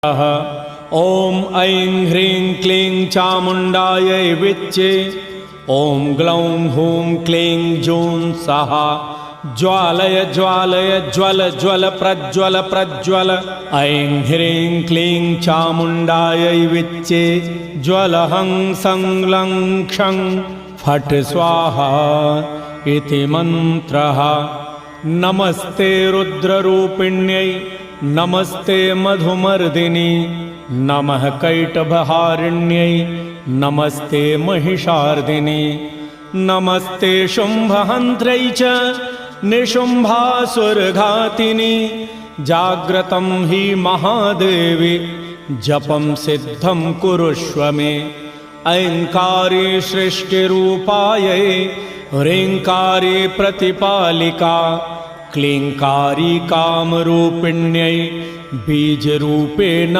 ॐ ऐं ह्रीं क्लीं चामुण्डायै विच्चे। ॐ ग्लौं हूं क्लीं जूं स्वाहा। ज्वालय ज्वालय ज्वल ज्वल प्रज्वल प्रज्वल। ऐं ह्रीं क्लीं चामुण्डायै विच्चे। ज्वलहं सं लं क्षं फट् स्वाहा इति मन्त्रः। नमस्ते रुद्ररूपिण्यै नमस्ते मधुमर्दिनी। नमः कैटभहारिण्यै नमस्ते महिषार्दिनी। नमस्ते शुम्भहन्त्रै च निशुम्भासुरघातिनी। जाग्रतं हि महादेवी जपं सिद्धं कुरुष्व मे। ऐङ्कारी सृष्टिरूपायै ह्रीङ्कारी प्रतिपालिका। क्लीङ्कारी कामरूपिण्यै बीजरूपेण